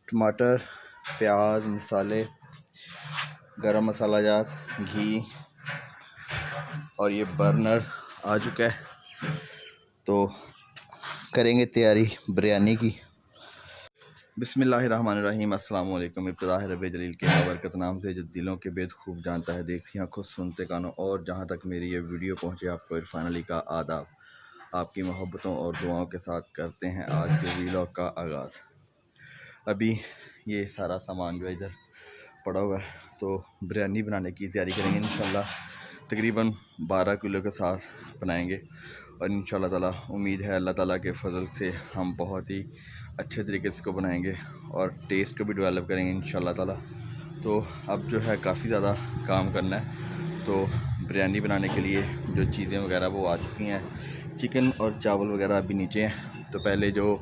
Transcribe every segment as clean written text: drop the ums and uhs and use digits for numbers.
टमाटर, प्याज, मसाले, गरम मसाला जात, घी और ये बर्नर आ चुका है। तो करेंगे तैयारी बिरयानी की। बिस्मिल्लाहिर्रहमानिर्रहीम। अस्सलाम वालेकुम। इब्तिदा है रब जलील के बरकत नाम से जो दिलों के बेद खूब जानता है, देखती आँखों सुनते कानों, और जहाँ तक मेरी ये वीडियो पहुँचे आपको इरफान अली का आदाब। आपकी मोहब्बतों और दुआओं के साथ करते हैं आज के व्लॉग का आगाज़। अभी ये सारा सामान जो इधर पड़ा हुआ है, तो बिरयानी बनाने की तैयारी करेंगे इंशाल्लाह। तकरीबन 12 किलो के साथ बनाएंगे और इंशाल्लाह ताला उम्मीद है अल्लाह ताला के फ़ज़ल से हम बहुत ही अच्छे तरीके से इसको बनाएंगे और टेस्ट को भी डेवलप करेंगे इंशाल्लाह ताला। तो अब जो है काफ़ी ज़्यादा काम करना है। तो बिरयानी बनाने के लिए जो चीज़ें वगैरह वो आ चुकी हैं, चिकन और चावल वगैरह अभी नीचे हैं। तो पहले जो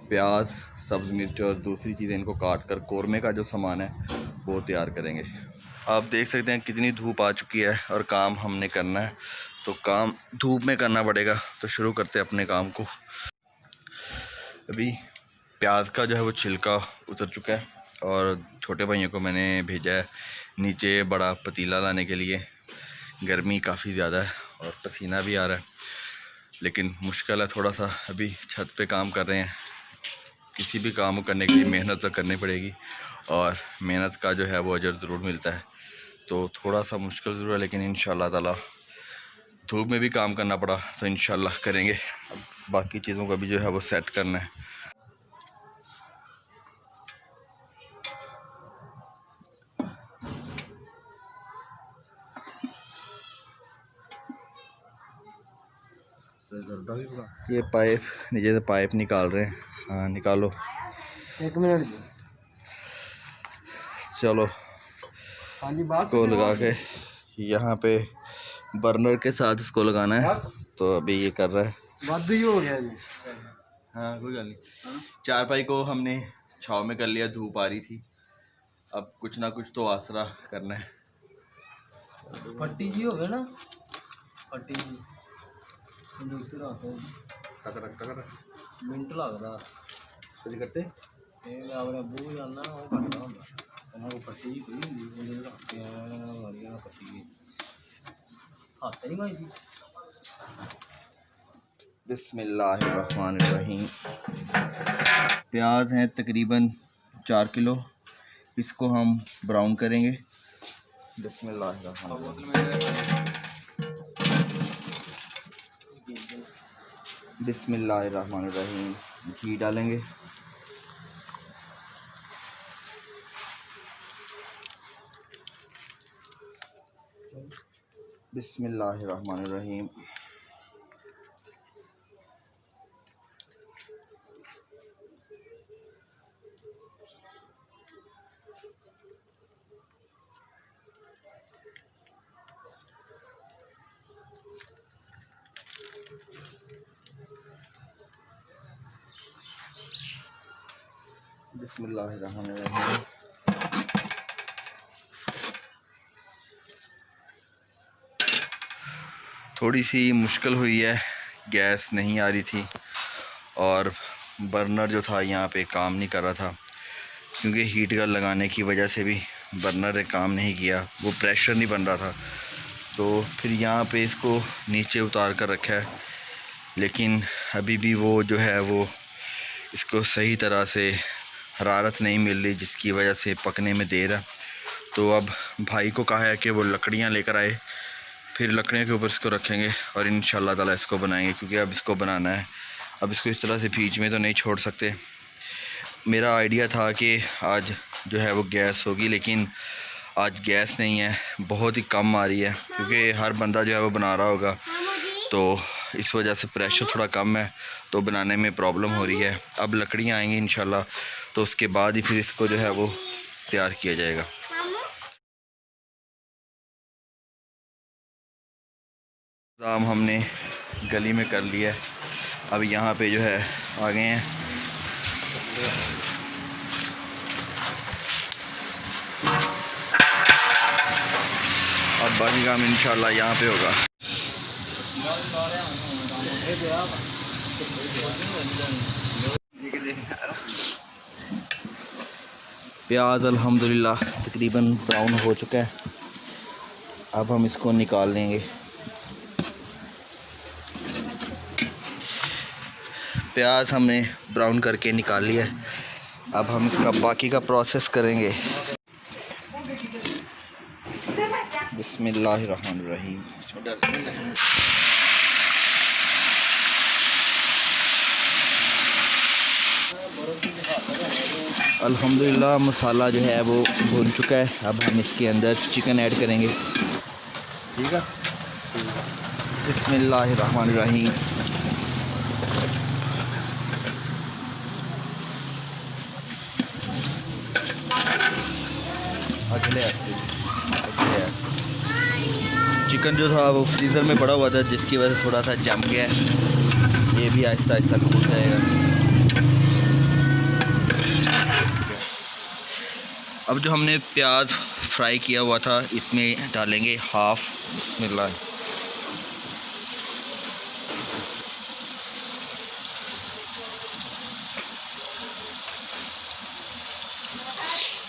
प्याज, सब्ज़ मिर्च और दूसरी चीज़ें इनको काट कर कौरमे का जो सामान है वो तैयार करेंगे। आप देख सकते हैं कितनी धूप आ चुकी है और काम हमने करना है, तो काम धूप में करना पड़ेगा। तो शुरू करते हैं अपने काम को। अभी प्याज का जो है वो छिलका उतर चुका है और छोटे भाइयों को मैंने भेजा है नीचे बड़ा पतीला लाने के लिए। गर्मी काफ़ी ज़्यादा है और पसीना भी आ रहा है, लेकिन मुश्किल है थोड़ा सा। अभी छत पे काम कर रहे हैं। किसी भी काम को करने के लिए मेहनत तो करनी पड़ेगी और मेहनत का जो है वो अजर ज़रूर मिलता है। तो थोड़ा सा मुश्किल ज़रूर है, लेकिन इंशाल्लाह ताला धूप में भी काम करना पड़ा तो इंशाल्लाह करेंगे। अब बाकी चीज़ों का भी जो है वो सेट करना है। ये पाइप नीचे से पाइप निकाल रहे हैं। हाँ निकालो, 1 मिनट। चलो इसको लगा के यहाँ पे बर्नर के साथ इसको लगाना है। तो अभी ये कर रहा है। ही हो गया जी। हाँ कोई गल नहीं। चारपाई को हमने छाँव में कर लिया, धूप आ रही थी। अब कुछ ना कुछ तो आसरा करना है। पट्टी जी हो गया ना, पट्टी जी मिनट लगता कुछ करते अपने बूह जाना वो करना होंगे पट्टी जी कोई पट्टी हाथ नहीं कोई थी। बिस्मिल्लाहिर्रहमानिर्रहीम। प्याज हैं तकरीबन 4 किलो, इसको हम ब्राउन करेंगे। बिस्मिल्लाहिर्रहमानिर्रहीम। घी डालेंगे। बिस्मिल्लाहिर्रहमानिर्रहीम। बिस्मिल्लाहिर्रहमानिर्रहीम। थोड़ी सी मुश्किल हुई है, गैस नहीं आ रही थी और बर्नर जो था यहाँ पे काम नहीं कर रहा था, क्योंकि हीट गन लगाने की वजह से भी बर्नर ने काम नहीं किया, वो प्रेशर नहीं बन रहा था। तो फिर यहाँ पे इसको नीचे उतार कर रखा है, लेकिन अभी भी वो जो है वो इसको सही तरह से हरारत नहीं मिल रही, जिसकी वजह से पकने में देर है। तो अब भाई को कहा है कि वो लकड़ियाँ लेकर आए, फिर लकड़ियों के ऊपर इसको रखेंगे और इंशाल्लाह ताला इसको बनाएंगे, क्योंकि अब इसको बनाना है। अब इसको इस तरह से बीच में तो नहीं छोड़ सकते। मेरा आइडिया था कि आज जो है वो गैस होगी, लेकिन आज गैस नहीं है, बहुत ही कम आ रही है, क्योंकि हर बंदा जो है वो बना रहा होगा, तो इस वजह से प्रेशर थोड़ा कम है, तो बनाने में प्रॉब्लम हो रही है। अब लकड़ियाँ आएंगी इंशाल्लाह, तो उसके बाद ही फिर इसको जो है वो तैयार किया जाएगा। काम हमने गली में कर लिया है। अब यहाँ पे जो है आ गए हैं। अब बाकी काम इंशाल्लाह यहाँ पे होगा। प्याज अल्हम्दुलिल्लाह तकरीबन ब्राउन हो चुका है। अब हम इसको निकाल लेंगे। प्याज हमने ब्राउन करके निकाल लिया है। अब हम इसका बाकी का प्रोसेस करेंगे। बिस्मिल्लाहिर्रहमानिर्रहीम। अल्हम्दुलिल्लाह मसाला जो है वो भून चुका है। अब हम इसके अंदर चिकन ऐड करेंगे। ठीक है, बिस्मिल्लाहिर्रहमानिर्रहीम। चिकन जो था वो फ्रीज़र में पड़ा हुआ था, जिसकी वजह से थोड़ा सा जम गया है। ये भी आहिस्ता आहिस्ता खुल जाएगा। अब जो हमने प्याज फ्राई किया हुआ था इसमें डालेंगे हाफ। बिस्मिल्लाह।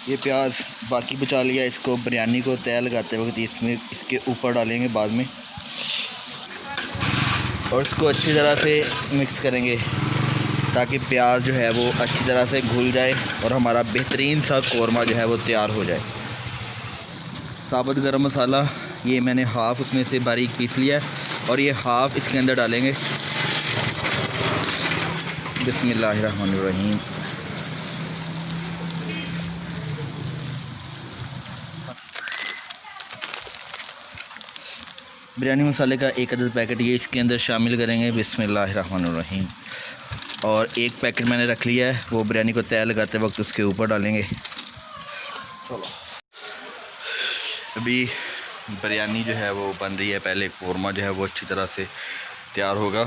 ये प्याज बाकी बचा लिया, इसको बिरयानी को तय लगाते वक्त इसमें इसके ऊपर डालेंगे बाद में, और इसको अच्छी तरह से मिक्स करेंगे ताकि प्याज जो है वो अच्छी तरह से घुल जाए और हमारा बेहतरीन सा कौरमा जो है वो तैयार हो जाए। साबुत गरम मसाला ये मैंने हाफ़ उसमें से बारीक पीस लिया है और ये हाफ़ इसके अंदर डालेंगे। बिस्मिल्लाहिर्रहमानिर्रहीम। बिरयानी मसाले का 1 अदद पैकेट ये इसके अंदर शामिल करेंगे। बिस्मिल्लाहिर्रहमानिर्रहीम। और 1 पैकेट मैंने रख लिया है, वो बिरयानी को तय लगाते वक्त उसके ऊपर डालेंगे। चलो अभी बिरयानी जो है वो बन रही है, पहले कौरमा जो है वो अच्छी तरह से तैयार होगा।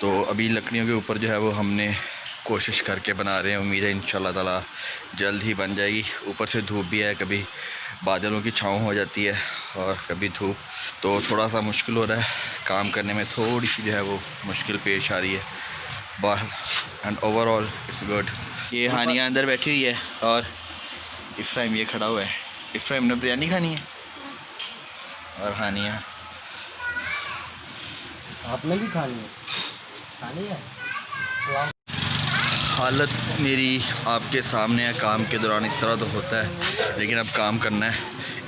तो अभी लकड़ियों के ऊपर जो है वो हमने कोशिश करके बना रहे हैं। उम्मीद है इंशाल्लाह ताला जल्द ही बन जाएगी। ऊपर से धूप भी है, कभी बादलों की छाँव हो जाती है और कभी धूप, तो थोड़ा सा मुश्किल हो रहा है काम करने में, थोड़ी सी जो है वो मुश्किल पेश आ रही है बाहर। And overall it's good. ये हानिया अंदर बैठी हुई है और इफ्राहिम ये खड़ा हुआ है। इफ्राहिम ने बिरयानी खानी है और हानिया आपने भी खानी है। हालत मेरी आपके सामने है। काम के दौरान इस तरह तो होता है, लेकिन अब काम करना है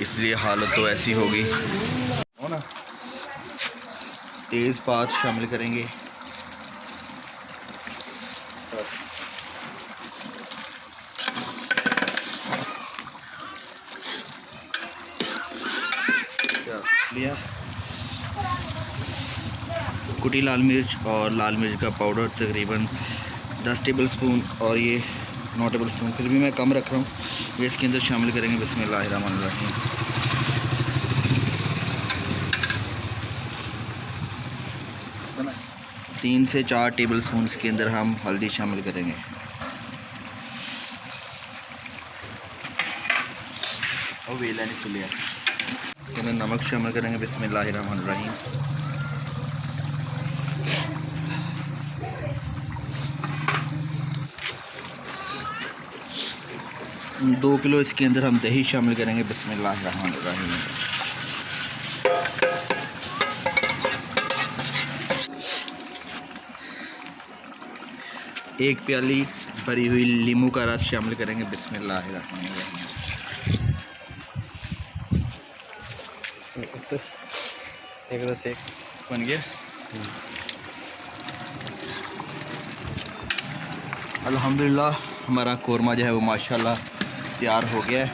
इसलिए हालत तो ऐसी होगी हो ना। तेज़ पात शामिल करेंगे बस। लिया कुटी लाल मिर्च और लाल मिर्च का पाउडर तकरीबन 10 टेबल स्पून, और ये 9 टेबल स्पून, फिर भी मैं कम रख रहा हूँ। ये इसके अंदर शामिल करेंगे। बिस्मिल्लाहिर्रहमानिर्रहीम। 3 से 4 टेबल स्पून इसके अंदर हम हल्दी शामिल करेंगे। और वेला नहीं खुलिया। इसके नमक शामिल करेंगे। बिस्मिल्लाहिर्रहमानिर्रहीम। दो किलो इसके अंदर हम दही शामिल करेंगे। बिस्मिल्लाहिर्रहमानिर्रहीम। एक प्याली भरी हुई नींबू का रस शामिल करेंगे। बिस्मिल्लाहिर्रहमानिर्रहीम। एक रस एक बन गया। अल्हम्दुलिल्लाह हमारा कौरमा जो है वो माशाल्लाह तैयार हो गया है।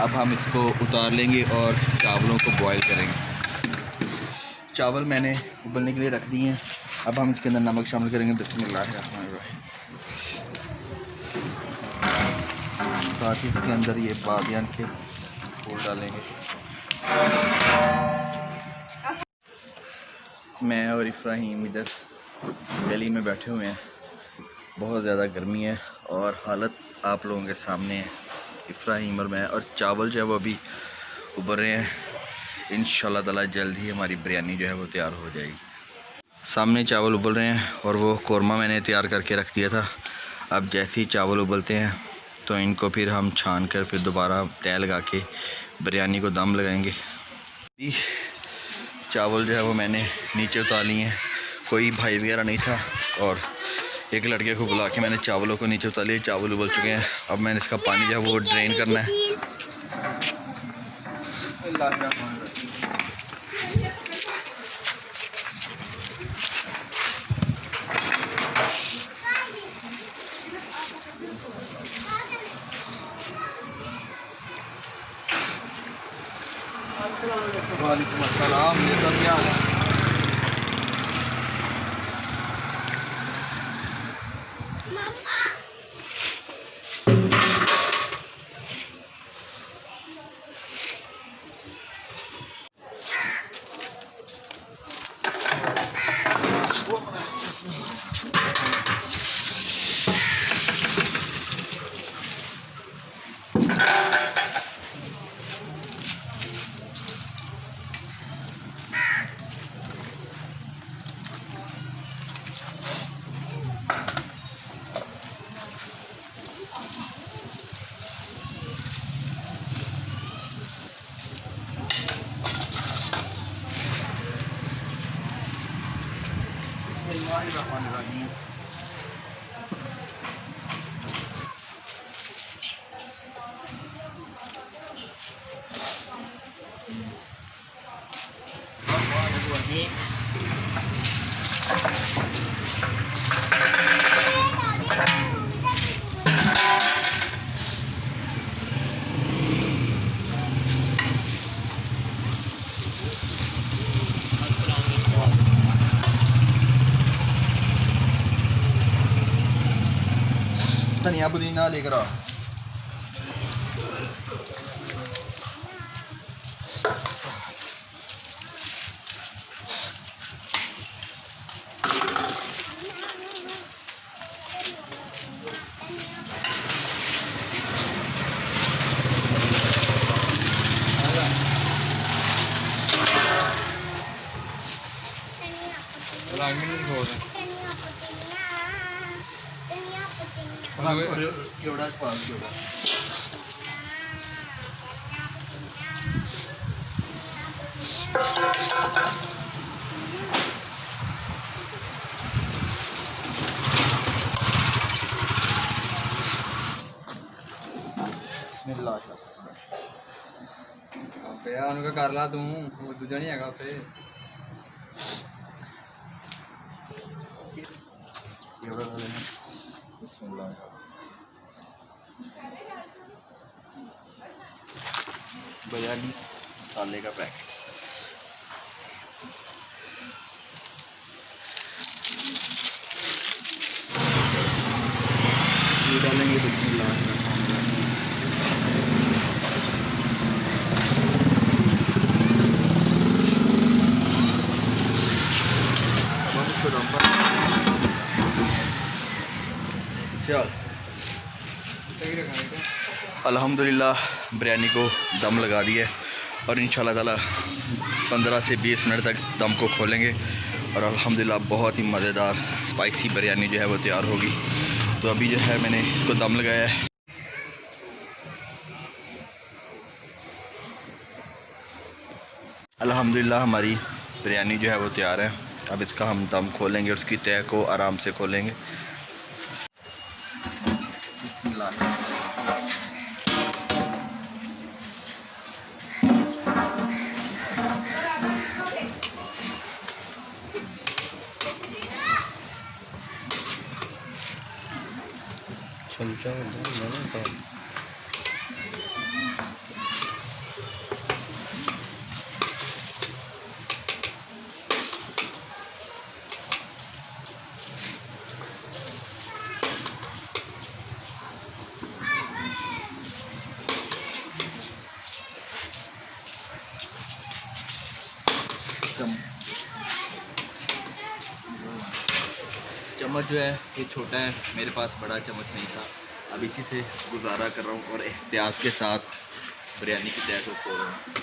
अब हम इसको उतार लेंगे और चावलों को बॉईल करेंगे। चावल मैंने उबलने के लिए रख दिए हैं। अब हम इसके अंदर नमक शामिल करेंगे। बिस्मिल्लाहिर्रहमानिर्रहीम। साथ ही इसके अंदर ये बादियान के फूल डालेंगे। मैं और इफ्राहिम इधर गली में बैठे हुए हैं। बहुत ज़्यादा गर्मी है और हालत आप लोगों के सामने है। इफ्राहिम और मैं, और चावल जो है वो अभी उबल रहे हैं। इंशाल्लाह ताला जल्द ही हमारी बिरयानी जो है वो तैयार हो जाएगी। सामने चावल उबल रहे हैं और वो कौरमा मैंने तैयार करके रख दिया था। अब जैसे ही चावल उबलते हैं तो इनको फिर हम छान कर फिर दोबारा तय लगा के बिरयानी को दम लगाएंगे। चावल जो है वो मैंने नीचे उतार लिए हैं, कोई भाई वगैरह नहीं था और एक लड़के को बुला के मैंने चावलों को नीचे उतार लिए। चावल उबल चुके हैं, अब मैंने इसका पानी जो है वो ड्रेन करना है। वालेकुम अस्सलाम, ये सब क्या हाल है? धनिया पुदीना लेकर आ। उनका कर ला तू, वो दूजा नहीं है उसे। बिरयानी मसाले का पैकेट ये डालेंगे। बिस्मिल्लाह। चल अल्हम्दुलिल्लाह बिरयानी को दम लगा दिया और इंशाल्लाह ताला 15 से 20 मिनट तक दम को खोलेंगे और अल्हम्दुलिल्लाह बहुत ही मज़ेदार स्पाइसी बिरयानी जो है वो तैयार होगी। तो अभी जो है मैंने इसको दम लगाया है। अल्हम्दुलिल्लाह हमारी बिरयानी जो है वो तैयार है। अब इसका हम दम खोलेंगे और उसकी तह को आराम से खोलेंगे। चम्मच जो है ये छोटा है, मेरे पास बड़ा चम्मच नहीं था। अब इसी से गुजारा कर रहा हूँ और एहतियात के साथ बिरयानी की तय को खोल रहा हूँ।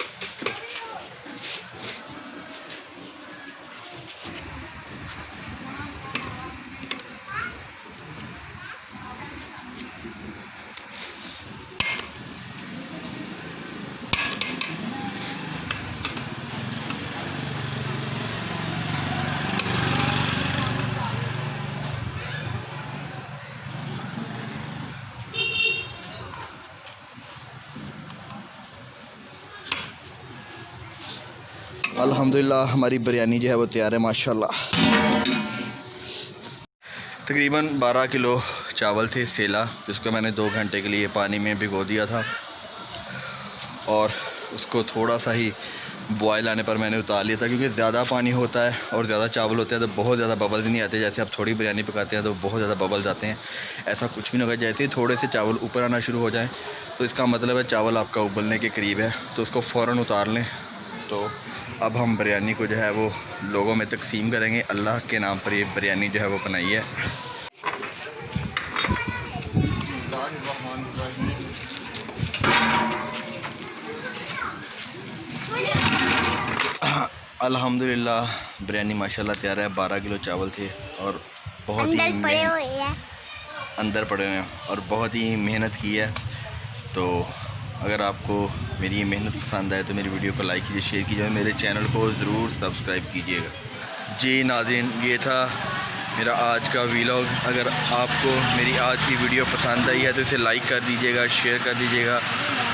अल्हम्दुलिल्लाह हमारी बिरयानी जो है वो तैयार है माशाल्लाह। तकरीबन 12 किलो चावल थे सेला, जिसको मैंने 2 घंटे के लिए पानी में भिगो दिया था और उसको थोड़ा सा ही बॉयल आने पर मैंने उतार लिया था, क्योंकि ज़्यादा पानी होता है और ज़्यादा चावल होते हैं तो बहुत ज़्यादा बबल्स नहीं आते। जैसे आप थोड़ी बिरयानी पकाते हैं तो बहुत ज़्यादा बबल्स आते हैं, ऐसा कुछ भी नहीं होगा। जैसे ही थोड़े से चावल ऊपर आना शुरू हो जाएं तो इसका मतलब है चावल आपका उबलने के करीब है, तो उसको फ़ौरन उतार लें। तो अब हम बिरयानी को जो है वो लोगों में तकसीम करेंगे। अल्लाह के नाम पर ये बिरयानी जो है वो बनाई है। अल्हम्दुलिल्लाह बिरयानी माशाल्लाह तैयार है। 12 किलो चावल थे और बहुत ही अंदर पड़े हुए हैं और बहुत ही मेहनत की है। तो अगर आपको मेरी ये मेहनत पसंद आए तो मेरी वीडियो को लाइक कीजिए, शेयर कीजिए, मेरे चैनल को ज़रूर सब्सक्राइब कीजिएगा। जी नाज़रीन, ये था मेरा आज का व्लॉग। अगर आपको मेरी आज की वीडियो पसंद आई है तो इसे लाइक कर दीजिएगा, शेयर कर दीजिएगा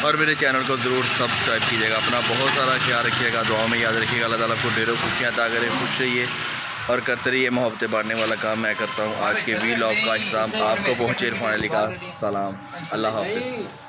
और मेरे चैनल को ज़रूर सब्सक्राइब कीजिएगा। अपना बहुत सारा ख्याल रखिएगा, दुआ में याद रखिएगा। अल्लाह ताला आपको ढेरों खुशियाँ अता करे, खुश रहिए और करते रहिए। मोहब्बतें बांटने वाला काम मैं करता हूँ। आज के व्लॉग का इख्तिताम आपको पहुँचे इरफान अली का सलाम। अल्लाह हाफ़िज़।